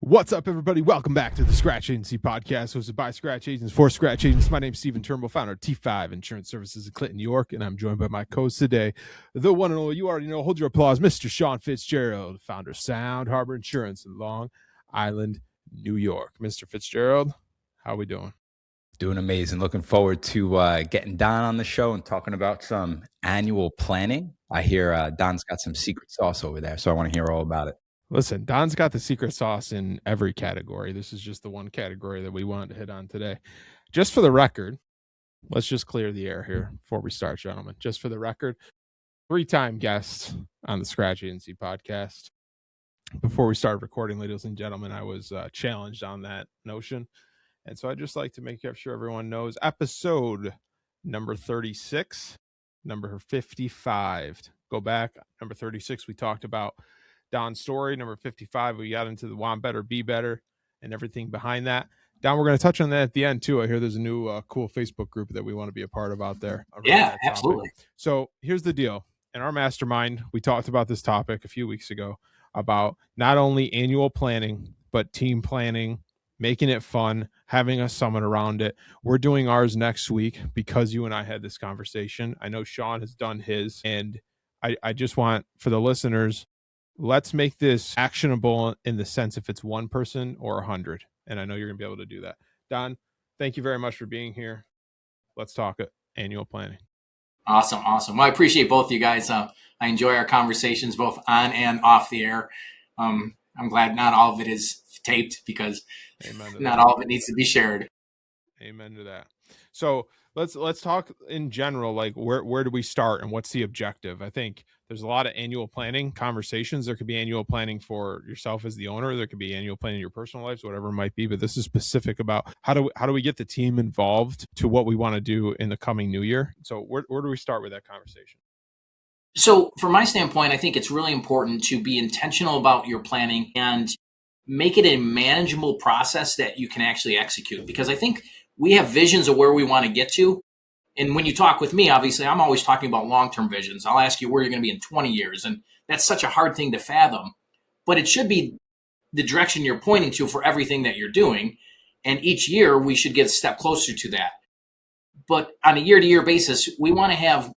What's up, everybody? Welcome back to the Scratch Agency podcast, hosted by Scratch Agents for Scratch Agents. My name is Stephen Turnbull, founder of T5 Insurance Services in Clinton, New York, and I'm joined by my co-host today, the one and only, you already know, hold your applause, Mr. Sean Fitzgerald, founder of Sound Harbor Insurance in Long Island, New York. Mr. Fitzgerald, how are we doing? Doing amazing. Looking forward to getting Don on the show and talking about some annual planning. I hear Don's got some secret sauce over there, so I want to hear all about it. Listen, Don's got the secret sauce in every category. This is just the one category that we wanted to hit on today. Just for the record, let's just clear the air here before we start, gentlemen. Just for the record, 3-time guest on the Scratch Agency podcast. Before we started recording, ladies and gentlemen, I was challenged on that notion. And so I'd just like to make sure everyone knows episode number 36, number 55. Go back. Number 36, we talked about Don's story. Number 55, we got into the want better, be better, and everything behind that. Don, we're going to touch on that at the end, too. I hear there's a new cool Facebook group that we want to be a part of out there. Yeah, absolutely. So here's the deal. In our mastermind, we talked about this topic a few weeks ago about not only annual planning, but team planning, making it fun, having a summit around it. We're doing ours next week because you and I had this conversation. I know Sean has done his, and I just want, for the listeners, let's make this actionable in the sense if it's one person or 100. And I know you're going to be able to do that. Don, thank you very much for being here. Let's talk annual planning. Awesome. Well, I appreciate both of you guys. I enjoy our conversations both on and off the air. I'm glad not all of it is taped because not all of it needs to be shared. Amen to that. So let's talk in general, like where do we start and what's the objective? I think there's a lot of annual planning conversations. There could be annual planning for yourself as the owner. There could be annual planning in your personal lives, whatever it might be. But this is specific about how do we get the team involved to what we want to do in the coming new year. So where do we start with that conversation? So from my standpoint, I think it's really important to be intentional about your planning and make it a manageable process that you can actually execute. Because I think we have visions of where we want to get to. And when you talk with me, obviously, I'm always talking about long-term visions. I'll ask you where you're going to be in 20 years. And that's such a hard thing to fathom. But it should be the direction you're pointing to for everything that you're doing. And each year, we should get a step closer to that. But on a year-to-year basis, we want to have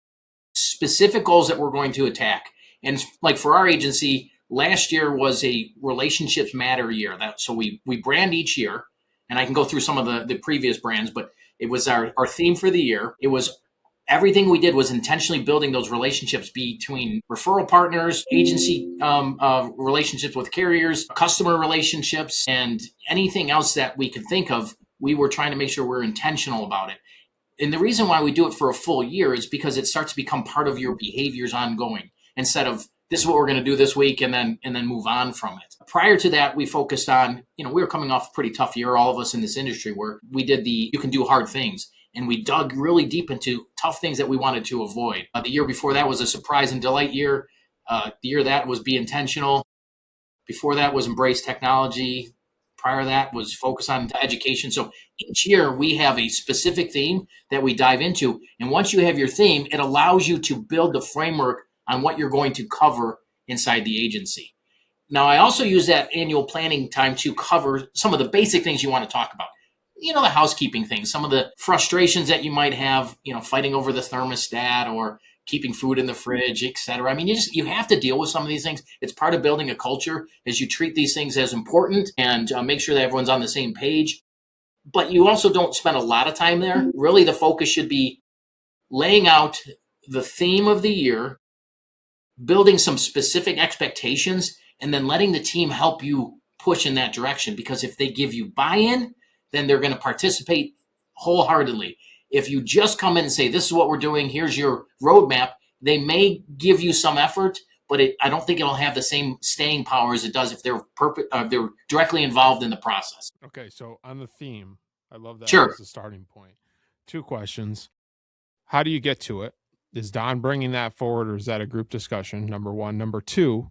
specific goals that we're going to attack. And like for our agency, last year was a relationships matter year. So we brand each year. And I can go through some of the previous brands, but it was our theme for the year. It was everything we did was intentionally building those relationships between referral partners, agency relationships with carriers, customer relationships, and anything else that we could think of. We were trying to make sure we're intentional about it. And the reason why we do it for a full year is because it starts to become part of your behaviors ongoing instead of this is what we're going to do this week and then move on from it. Prior to that, we focused on, we were coming off a pretty tough year, all of us in this industry, where we did you can do hard things. And we dug really deep into tough things that we wanted to avoid. The year before that was a surprise and delight year. The year that was be intentional. Before that was embrace technology. Prior to that was focus on education. So each year we have a specific theme that we dive into. And once you have your theme, it allows you to build the framework on what you're going to cover inside the agency. Now, I also use that annual planning time to cover some of the basic things you want to talk about. The housekeeping things, some of the frustrations that you might have, fighting over the thermostat or keeping food in the fridge, et cetera. I mean, you have to deal with some of these things. It's part of building a culture as you treat these things as important and make sure that everyone's on the same page. But you also don't spend a lot of time there. Really, the focus should be laying out the theme of the year, building some specific expectations, and then letting the team help you push in that direction. Because if they give you buy-in, then they're going to participate wholeheartedly. If you just come in and say, this is what we're doing, here's your roadmap, they may give you some effort, but I don't think it'll have the same staying power as it does if they're directly involved in the process. Okay, so on the theme, I love that Sure. as a starting point. 2 questions. How do you get to it? Is Don bringing that forward, or is that a group discussion? Number 1. Number 2,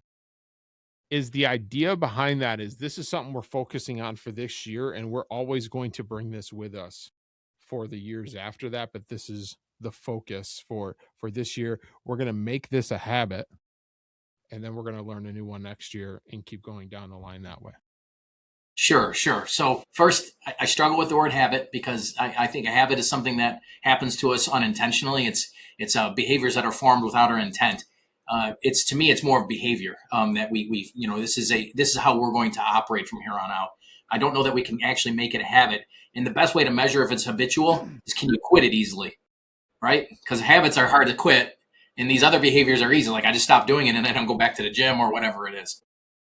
is the idea behind that is this is something we're focusing on for this year, and we're always going to bring this with us for the years after that, but this is the focus for this year. We're going to make this a habit, and then we're going to learn a new one next year and keep going down the line that way. Sure, sure. So first, I struggle with the word habit because I think a habit is something that happens to us unintentionally. It's behaviors that are formed without our intent. It's to me, it's more of behavior that we this is how we're going to operate from here on out. I don't know that we can actually make it a habit. And the best way to measure if it's habitual is can you quit it easily, right? Because habits are hard to quit, and these other behaviors are easy. Like I just stop doing it and I don't go back to the gym or whatever it is.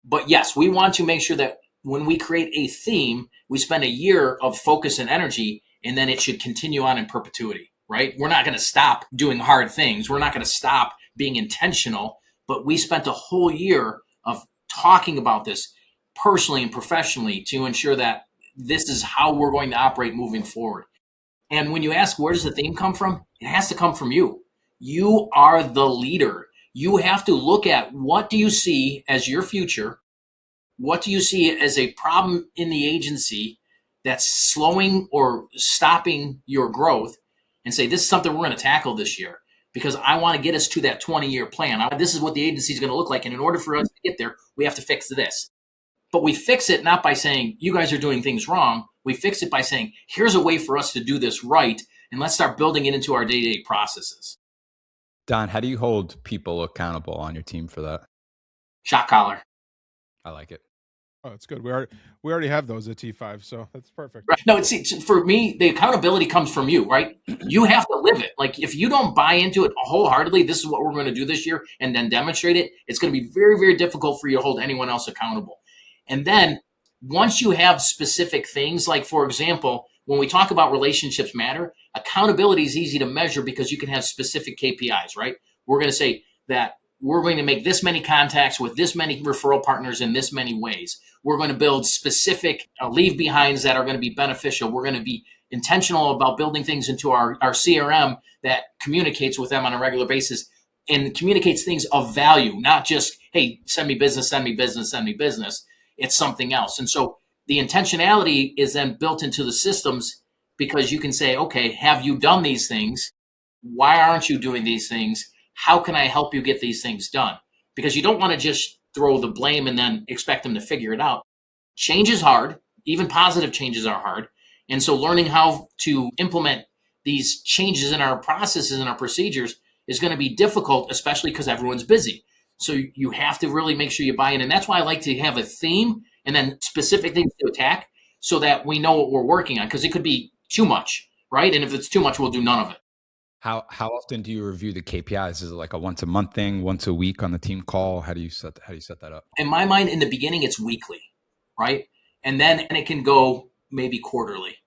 But yes, we want to make sure that when we create a theme, we spend a year of focus and energy, and then it should continue on in perpetuity, right? We're not going to stop doing hard things. We're not going to stop being intentional, but we spent a whole year of talking about this personally and professionally to ensure that this is how we're going to operate moving forward. And when you ask where does the theme come from, it has to come from you. You are the leader. You have to look at what do you see as your future? What do you see as a problem in the agency that's slowing or stopping your growth and say, this is something we're going to tackle this year because I want to get us to that 20-year plan. This is what the agency is going to look like. And in order for us to get there, we have to fix this. But we fix it not by saying, you guys are doing things wrong. We fix it by saying, here's a way for us to do this right. And let's start building it into our day-to-day processes. Don, how do you hold people accountable on your team for that? Shot collar. I like it. Oh, it's good. We already have those at T5, so that's perfect. Right. No, for me, the accountability comes from you, right? You have to live it. Like if you don't buy into it wholeheartedly, this is what we're going to do this year, and then demonstrate it, it's going to be very, very difficult for you to hold anyone else accountable. And then once you have specific things, like for example, when we talk about relationships matter, accountability is easy to measure because you can have specific KPIs, right? We're going to say that we're going to make this many contacts with this many referral partners in this many ways. We're going to build specific leave behinds that are going to be beneficial. We're going to be intentional about building things into our CRM that communicates with them on a regular basis and communicates things of value, not just, hey, send me business, send me business, send me business. It's something else. And so the intentionality is then built into the systems because you can say, okay, have you done these things? Why aren't you doing these things? How can I help you get these things done? Because you don't want to just throw the blame and then expect them to figure it out. Change is hard. Even positive changes are hard. And so learning how to implement these changes in our processes and our procedures is going to be difficult, especially because everyone's busy. So you have to really make sure you buy in. And that's why I like to have a theme and then specific things to attack so that we know what we're working on, because it could be too much, right? And if it's too much, we'll do none of it. How often do you review the KPIs? Is it like a once a month thing, once a week on the team call? How do you set that up? In my mind, in the beginning, it's weekly, right? And then it can go maybe quarterly,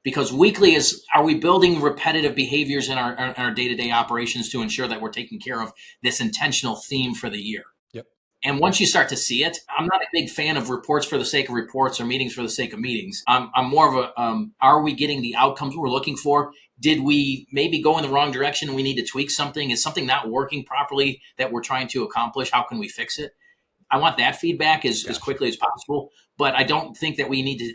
because weekly is, are we building repetitive behaviors in our day-to-day operations to ensure that we're taking care of this intentional theme for the year? Yep. And once you start to see it, I'm not a big fan of reports for the sake of reports or meetings for the sake of meetings. I'm more of a, are we getting the outcomes we're looking for? Did we maybe go in the wrong direction and we need to tweak something? Is something not working properly that we're trying to accomplish? How can we fix it? I want that feedback as quickly as possible, but I don't think that we need to,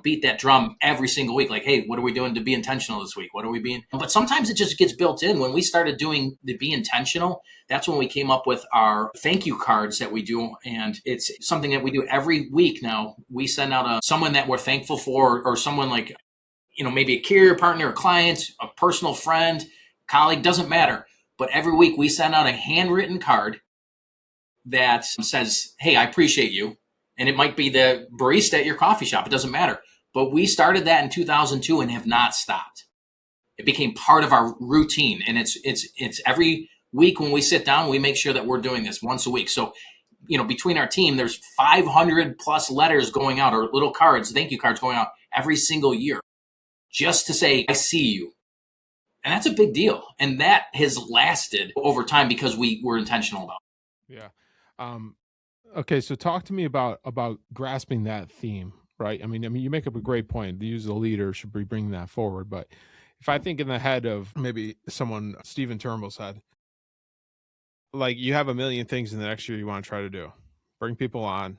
beat that drum every single week. Like, hey, what are we doing to be intentional this week? What are we being? But sometimes it just gets built in. When we started doing the be intentional, that's when we came up with our thank you cards that we do. And it's something that we do every week now. We send out someone that we're thankful for, or someone like, maybe a carrier partner, a client, a personal friend, colleague, doesn't matter. But every week we send out a handwritten card that says, hey, I appreciate you. And it might be the barista at your coffee shop. It doesn't matter. But we started that in 2002 and have not stopped. It became part of our routine. And it's every week when we sit down, we make sure that we're doing this once a week. So, between our team, there's 500 plus letters going out, or little cards, thank you cards going out every single year, just to say, I see you. And that's a big deal. And that has lasted over time because we were intentional about it. Yeah. Okay, so talk to me about grasping that theme, right? I mean, you make up a great point. You as a leader should be bringing that forward. But if I think in the head of maybe someone, Stephen Turnbull's head, like you have a million things in the next year you want to try to do, bring people on,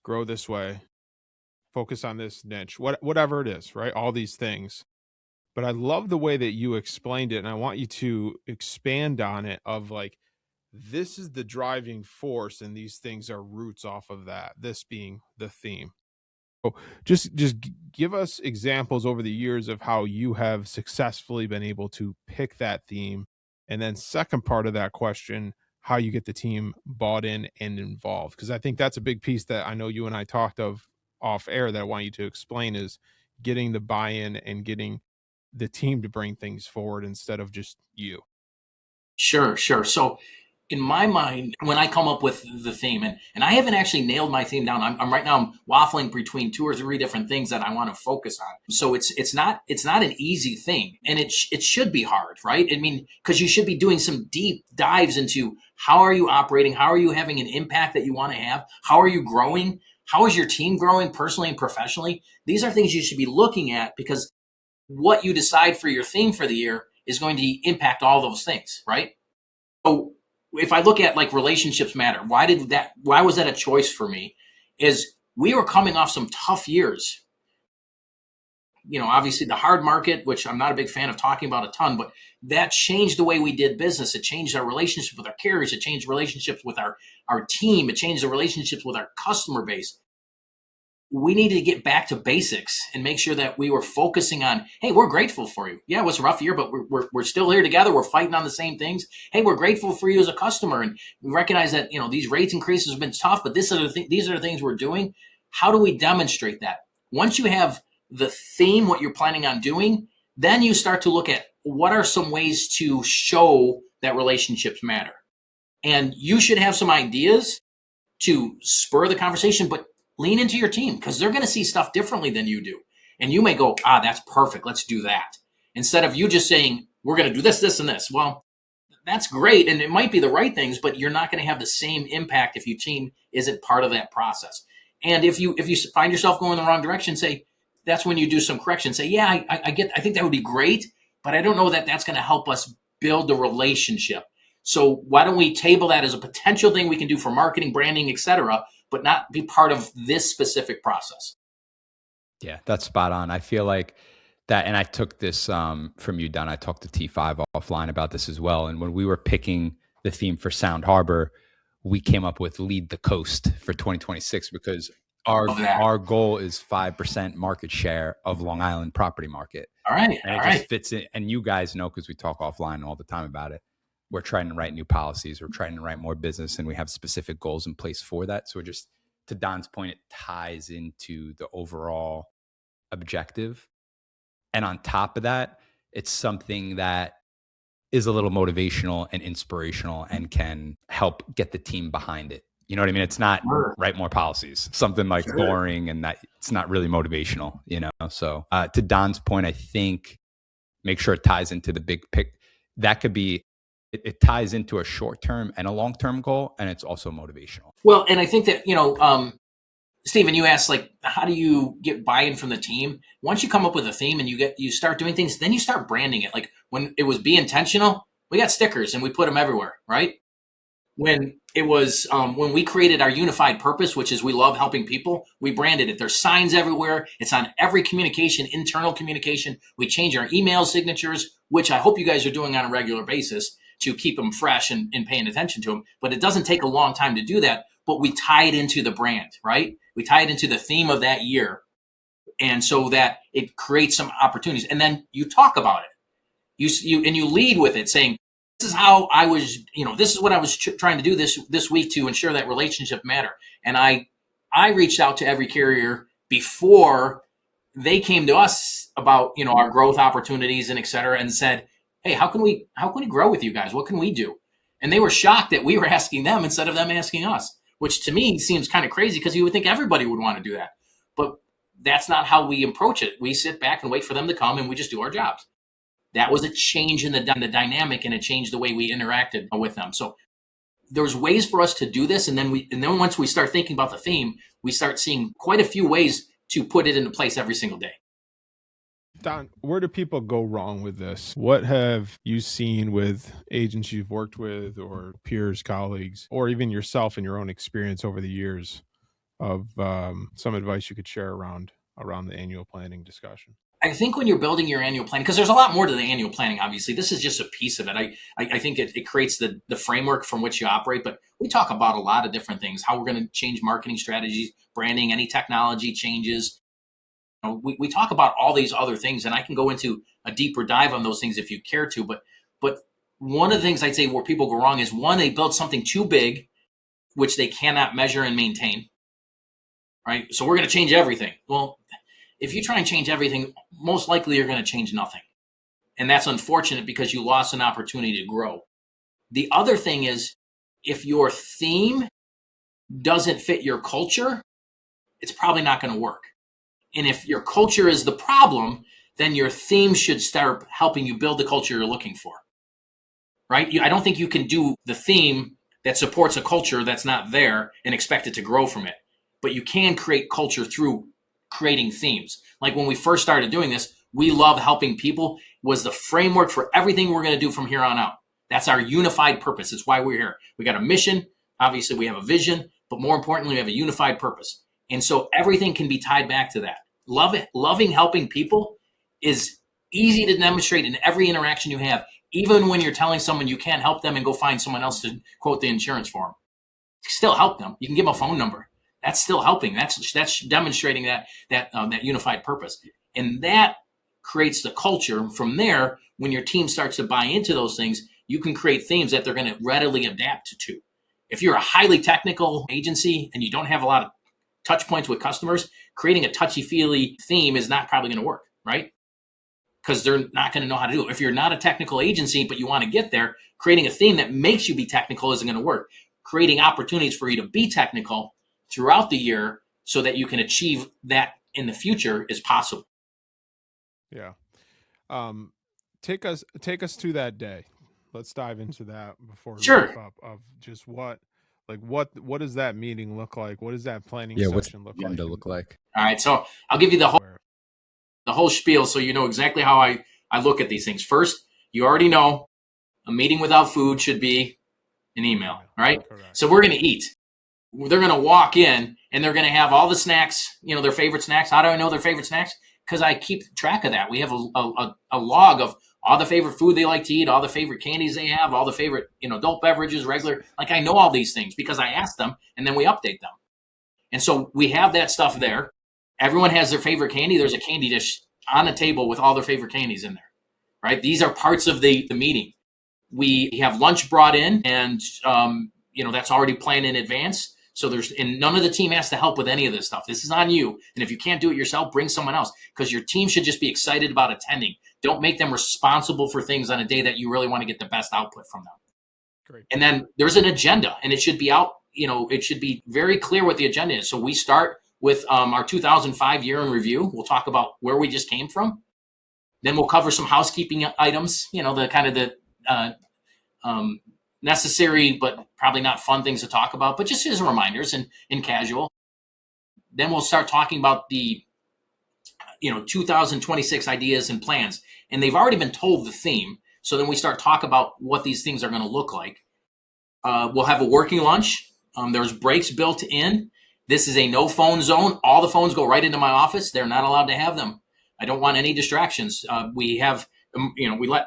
grow this way, focus on this niche, whatever it is, right? All these things. But I love the way that you explained it, and I want you to expand on it of like, this is the driving force and these things are roots off of that, this being the theme. Just give us examples over the years of how you have successfully been able to pick that theme. And then second part of that question, how you get the team bought in and involved. Because I think that's a big piece that I know you and I talked of off air that I want you to explain is getting the buy-in and getting the team to bring things forward instead of just you. Sure, sure. So in my mind, when I come up with the theme, and I haven't actually nailed my theme down. I'm right now I'm waffling between two or three different things that I want to focus on. So it's not an easy thing, and it should be hard, right? I mean, because you should be doing some deep dives into how are you operating, how are you having an impact that you want to have, how are you growing, how is your team growing personally and professionally. These are things you should be looking at because what you decide for your theme for the year is going to impact all those things, right? So if I look at like relationships matter, why was that a choice for me? Is we were coming off some tough years. Obviously the hard market, which I'm not a big fan of talking about a ton, but that changed the way we did business. It changed our relationships with our carriers. It changed relationships with our team. It changed the relationships with our customer base. We needed to get back to basics and make sure that we were focusing on, hey, we're grateful for you. Yeah, it was a rough year, but we're still here together. We're fighting on the same things. Hey, we're grateful for you as a customer. And we recognize that, these rates increases have been tough, but these are the things we're doing. How do we demonstrate that? Once you have the theme, what you're planning on doing, then you start to look at what are some ways to show that relationships matter. And you should have some ideas to spur the conversation, but lean into your team because they're going to see stuff differently than you do. And you may go, that's perfect. Let's do that. Instead of you just saying, we're going to do this, this, and this. Well, that's great. And it might be the right things, but you're not going to have the same impact if your team isn't part of that process. And if you find yourself going the wrong direction, say, that's when you do some correction. Say, yeah, I think that would be great, but I don't know that that's going to help us build the relationship. So why don't we table that as a potential thing we can do for marketing, branding, et cetera, but not be part of this specific process? Yeah, that's spot on. I feel like that, and I took this from you, Don. I talked to T5 offline about this as well. And when we were picking the theme for Sound Harbor, we came up with Lead the Coast for 2026 because our goal is 5% market share of Long Island property market. All right. And it just fits in. And you guys know, because we talk offline all the time about it, we're trying to write new policies. We're trying to write more business, and we have specific goals in place for that. So we're just, to Don's point, it ties into the overall objective. And on top of that, it's something that is a little motivational and inspirational and can help get the team behind it. You know what I mean? It's not write more policies, something like boring, and that it's not really motivational, So to Don's point, I think make sure it ties into the big pic. That could be, it ties into a short-term and a long-term goal, and it's also motivational. Well, and I think that, Stephen, you asked, like, how do you get buy-in from the team? Once you come up with a theme and you start doing things, then you start branding it. Like when it was Be Intentional, we got stickers and we put them everywhere, right? When it was, when we created our unified purpose, which is we love helping people, we branded it. There's signs everywhere. It's on every communication, internal communication. We change our email signatures, which I hope you guys are doing on a regular basis to keep them fresh and paying attention to them. But it doesn't take a long time to do that. But we tie it into the brand, right? We tie it into the theme of that year. And so that it creates some opportunities. And then you talk about it. You lead with it saying, this is how I was, this is what I was trying to do this week to ensure that relationship matter. And I reached out to every carrier before they came to us about, our growth opportunities and et cetera, and said, hey, how can we grow with you guys? What can we do? And they were shocked that we were asking them instead of them asking us, which to me seems kind of crazy because you would think everybody would want to do that. But that's not how we approach it. We sit back and wait for them to come and we just do our jobs. That was a change in the dynamic, and it changed the way we interacted with them. So there's ways for us to do this. And then once we start thinking about the theme, we start seeing quite a few ways to put it into place every single day. Don, where do people go wrong with this? What have you seen with agents you've worked with or peers, colleagues, or even yourself in your own experience over the years of some advice you could share around the annual planning discussion? I think when you're building your annual plan, because there's a lot more to the annual planning, obviously, this is just a piece of it. I think it creates the framework from which you operate, but we talk about a lot of different things, how we're going to change marketing strategies, branding, any technology changes. We talk about all these other things, and I can go into a deeper dive on those things if you care to. But one of the things I'd say where people go wrong is, one, they build something too big, which they cannot measure and maintain, right? So we're going to change everything. Well, if you try and change everything, most likely you're going to change nothing. And that's unfortunate because you lost an opportunity to grow. The other thing is, if your theme doesn't fit your culture, it's probably not going to work. And if your culture is the problem, then your theme should start helping you build the culture you're looking for, right? I don't think you can do the theme that supports a culture that's not there and expect it to grow from it. But you can create culture through creating themes. Like when we first started doing this, we love helping people was the framework for everything we're going to do from here on out. That's our unified purpose. It's why we're here. We got a mission. Obviously, we have a vision, but more importantly, we have a unified purpose. And so everything can be tied back to that. Loving helping people is easy to demonstrate in every interaction you have, even when you're telling someone you can't help them and go find someone else to quote the insurance for them. Still help them. You can give them a phone number. That's still helping. That's demonstrating that unified purpose, and that creates the culture. From there, when your team starts to buy into those things, you can create themes that they're going to readily adapt to. If you're a highly technical agency and you don't have a lot of touch points with customers, creating a touchy-feely theme is not probably going to work, right? Because they're not going to know how to do it. If you're not a technical agency but you want to get there, creating a theme that makes you be technical isn't going to work. Creating opportunities for you to be technical throughout the year so that you can achieve that in the future is possible. Yeah. Take us to that day. Let's dive into that before we wrap up, of just what does that meeting look like? What does that planning session look like? All right. So I'll give you the whole spiel so you know exactly how I look at these things. First, you already know a meeting without food should be an email, right? Correct. So we're going to eat. They're going to walk in and they're going to have all the snacks, their favorite snacks. How do I know their favorite snacks? Because I keep track of that. We have a log of all the favorite food they like to eat, all the favorite candies they have, all the favorite, adult beverages, regular. Like I know all these things because I ask them and then we update them. And so we have that stuff there. Everyone has their favorite candy. There's a candy dish on a table with all their favorite candies in there, right? These are parts of the meeting. We have lunch brought in and, that's already planned in advance. So and none of the team has to help with any of this stuff. This is on you. And if you can't do it yourself, bring someone else because your team should just be excited about attending. Don't make them responsible for things on a day that you really want to get the best output from them. Great. And then there's an agenda and it should be out, it should be very clear what the agenda is. So we start with our 2005 year in review. We'll talk about where we just came from. Then we'll cover some housekeeping items, the kind of the necessary but probably not fun things to talk about, but just as reminders and casual. Then we'll start talking about the 2026 ideas and plans, and they've already been told the theme. So then we start talk about what these things are going to look like. We'll have a working lunch. There's breaks built in. This is a no phone zone. All the phones go right into my office. They're not allowed to have them. I don't want any distractions. We have, we let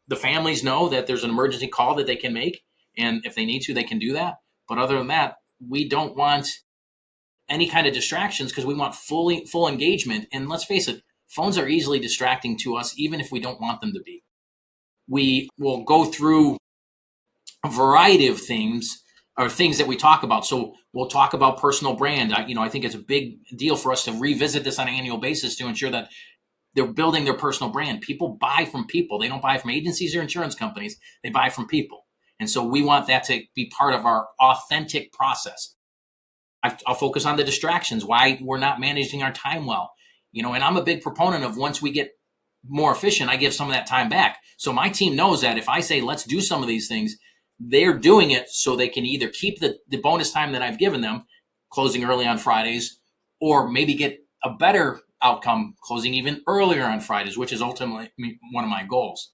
the families know that there's an emergency call that they can make. And if they need to, they can do that. But other than that, we don't want any kind of distractions because we want full engagement. And let's face it, phones are easily distracting to us, even if we don't want them to be. We will go through a variety of things or things that we talk about. So we'll talk about personal brand. I think it's a big deal for us to revisit this on an annual basis to ensure that they're building their personal brand. People buy from people. They don't buy from agencies or insurance companies. They buy from people. And so we want that to be part of our authentic process. I'll focus on the distractions, why we're not managing our time well. And I'm a big proponent of once we get more efficient, I give some of that time back. So my team knows that if I say, let's do some of these things, they're doing it so they can either keep the bonus time that I've given them, closing early on Fridays, or maybe get a better outcome closing even earlier on Fridays, which is ultimately one of my goals.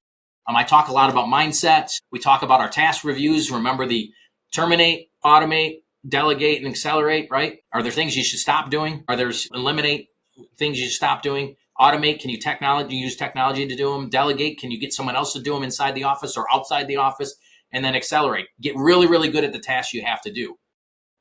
I talk a lot about mindset. We talk about our task reviews. Remember the terminate, automate, delegate, and accelerate, right? Are there things you should stop doing? Are there eliminate things you should stop doing? Automate, can you use technology to do them? Delegate, can you get someone else to do them inside the office or outside the office? And then accelerate. Get really, really good at the tasks you have to do.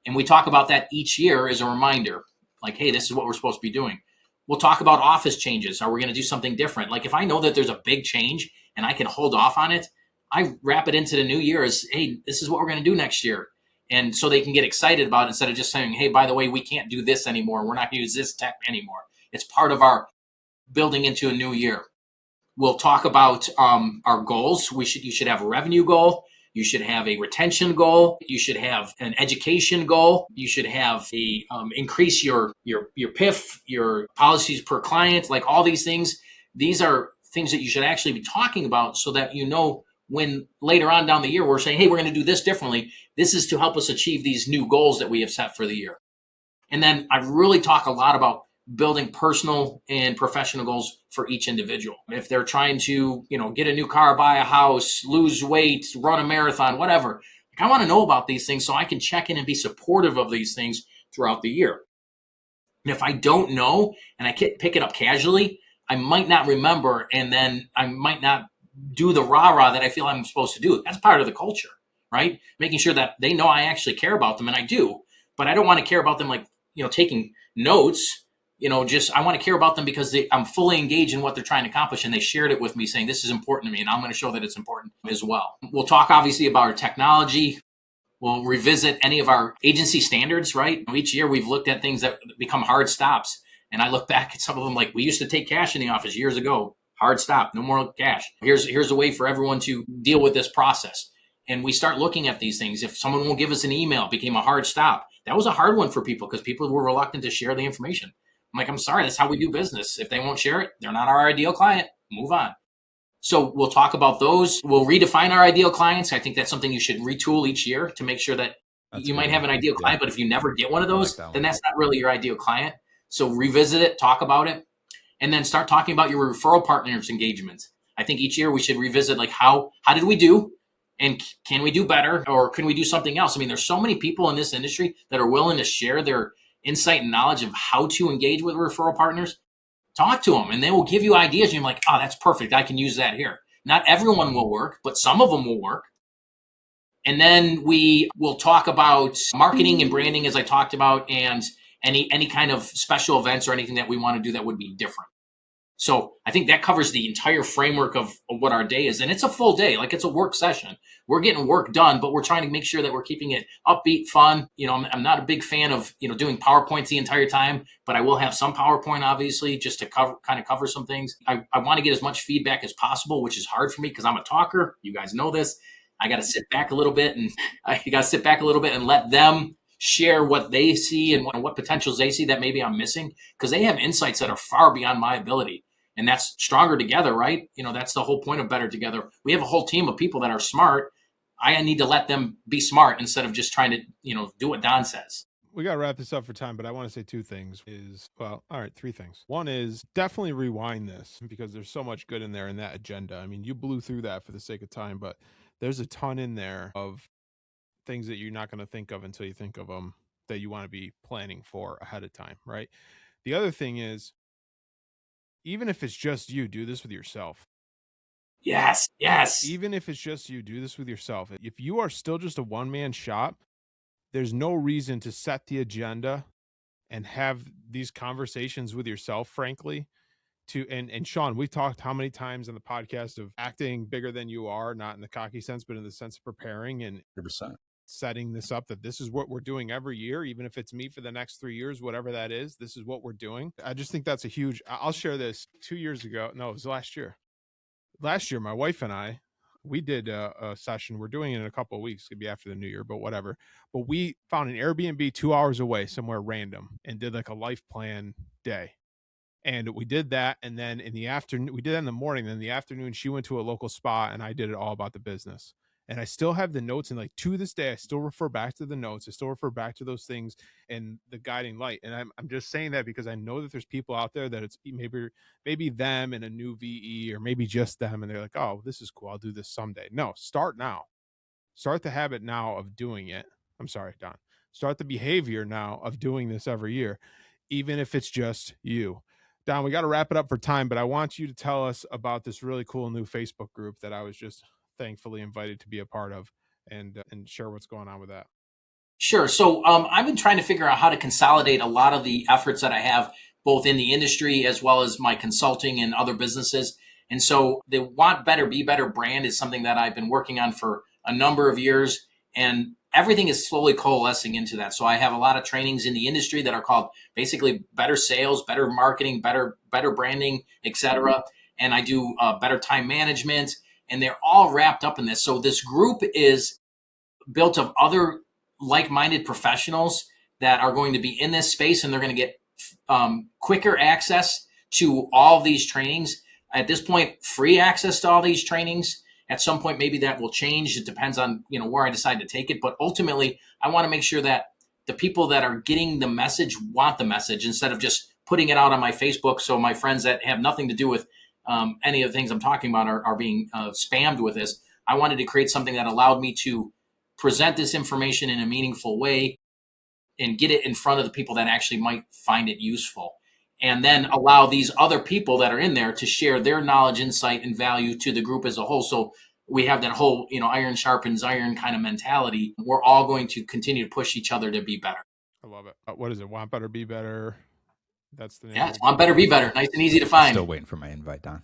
And we talk about that each year as a reminder, like, hey, this is what we're supposed to be doing. We'll talk about office changes. Are we going to do something different? Like if I know that there's a big change and I can hold off on it, I wrap it into the new year as, hey, this is what we're going to do next year. And so they can get excited about it instead of just saying, hey, by the way, we can't do this anymore. We're not going to use this tech anymore. It's part of our building into a new year. We'll talk about our goals. You should have a revenue goal. You should have a retention goal. You should have an education goal. You should have a increase your PIF, your policies per client, like all these things. These are things that you should actually be talking about so that you know when later on down the year we're saying, hey, we're going to do this differently. This is to help us achieve these new goals that we have set for the year. And then I really talk a lot about building personal and professional goals for each individual. If they're trying to, get a new car, buy a house, lose weight, run a marathon, whatever, I want to know about these things so I can check in and be supportive of these things throughout the year. And if I don't know and I pick it up casually, I might not remember, and then I might not do the rah-rah that I feel I'm supposed to do. That's part of the culture, right? Making sure that they know I actually care about them, and I do. But I don't want to care about them like, taking notes. I want to care about them because I'm fully engaged in what they're trying to accomplish, and they shared it with me saying, this is important to me, and I'm going to show that it's important as well. We'll talk obviously about our technology. We'll revisit any of our agency standards, right? Each year we've looked at things that become hard stops. And I look back at some of them like, we used to take cash in the office years ago. Hard stop, no more cash. Here's a way for everyone to deal with this process. And we start looking at these things. If someone will give us an email, it became a hard stop. That was a hard one for people because people were reluctant to share the information. I'm like, I'm sorry, that's how we do business. If they won't share it, they're not our ideal client. Move on. So we'll talk about those. We'll redefine our ideal clients. I think that's something you should retool each year to make sure that you might have an ideal client, but if you never get one of those, then that's not really your ideal client. So revisit it, talk about it, and then start talking about your referral partners engagement. I think each year we should revisit like how did we do, and can we do better, or can we do something else? I mean, there's so many people in this industry that are willing to share their insight and knowledge of how to engage with referral partners. Talk to them and they will give you ideas. And you're like, oh, that's perfect. I can use that here. Not everyone will work, but some of them will work. And then we will talk about marketing and branding, as I talked about, and any kind of special events or anything that we want to do that would be different. So I think that covers the entire framework of what our day is. And it's a full day, like it's a work session. We're getting work done, but we're trying to make sure that we're keeping it upbeat, fun. I'm not a big fan of, doing PowerPoints the entire time, but I will have some PowerPoint, obviously, just to cover some things. I want to get as much feedback as possible, which is hard for me because I'm a talker. You guys know this. I got to sit back a little bit and let them share what they see and what potentials they see that maybe I'm missing, because they have insights that are far beyond my ability. And that's stronger together, right? That's the whole point of Better Together. We have a whole team of people that are smart. I need to let them be smart instead of just trying to, do what Don says. We got to wrap this up for time, but I want to say two things. Three things. One is definitely rewind this because there's so much good in there in that agenda. I mean, you blew through that for the sake of time, but there's a ton in there of things that you're not going to think of until you think of them that you want to be planning for ahead of time, right? The other thing is, even if it's just you, do this with yourself. Yes. Even if it's just you, do this with yourself. If you are still just a one-man shop, there's no reason to set the agenda and have these conversations with yourself, frankly. And Sean, we've talked how many times on the podcast of acting bigger than you are, not in the cocky sense, but in the sense of preparing and 100%. Setting this up, that this is what we're doing every year, even if it's me for the next 3 years, whatever that is, this is what we're doing. I just think that's I'll share this. 2 years ago, no, it was last year, my wife and I, we did a session. We're doing it in a couple of weeks. It could be after the new year, but whatever. But we found an Airbnb 2 hours away, somewhere random, and did like a life plan day. And we did that. And then in the afternoon, we did that in the morning. Then in the afternoon, she went to a local spa and I did it all about the business. And I still have the notes, and like to this day, I still refer back to the notes. I still refer back to those things and the guiding light. And I'm just saying that because I know that there's people out there that it's maybe them and a new VE, or maybe just them. And they're like, oh, this is cool. I'll do this someday. No, start now. Start the habit now of doing it. I'm sorry, Don. Start the behavior now of doing this every year, even if it's just you. Don, we got to wrap it up for time, but I want you to tell us about this really cool new Facebook group that I was just thankfully invited to be a part of, and share what's going on with that. Sure. So I've been trying to figure out how to consolidate a lot of the efforts that I have both in the industry as well as my consulting and other businesses. And so the Want Better, Be Better brand is something that I've been working on for a number of years, and everything is slowly coalescing into that. So I have a lot of trainings in the industry that are called basically better sales, better marketing, better branding, etc. And I do better time management, and they're all wrapped up in this. So this group is built of other like-minded professionals that are going to be in this space, and they're going to get quicker access to all these trainings. At this point, free access to all these trainings. At some point, maybe that will change. It depends on where I decide to take it. But ultimately, I want to make sure that the people that are getting the message want the message instead of just putting it out on my Facebook. So my friends that have nothing to do with any of the things I'm talking about are being spammed with this. I wanted to create something that allowed me to present this information in a meaningful way and get it in front of the people that actually might find it useful. And then allow these other people that are in there to share their knowledge, insight, and value to the group as a whole. So we have that whole, iron sharpens iron kind of mentality. We're all going to continue to push each other to be better. I love it. What is it? Want Better, Be Better. That's the name. Yeah, it's Want Better, Be Better. Nice and easy to find. Still waiting for my invite, Don.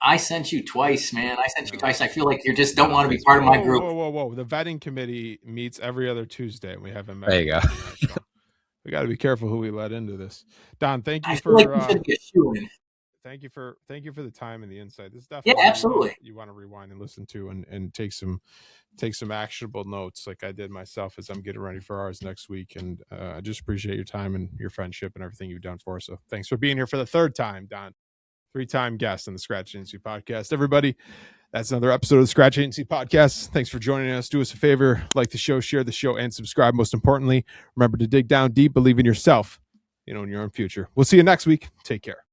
I sent you twice, man. I sent you twice. I feel like you just don't want to be part of my group. Whoa. The vetting committee meets every other Tuesday. We haven't met. There you go. We got to be careful who we let into this. Don, thank you for. Like you should be a shoo-in. Thank you for the time and the insight. This is definitely absolutely. You want to rewind and listen to and take some actionable notes like I did myself as I'm getting ready for ours next week. And I just appreciate your time and your friendship and everything you've done for us. So thanks for being here for the third time, Don. 3-time guest on the Scratch Agency Podcast. Everybody, that's another episode of the Scratch Agency Podcast. Thanks for joining us. Do us a favor, like the show, share the show, and subscribe. Most importantly, remember to dig down deep, believe in yourself, in your own future. We'll see you next week. Take care.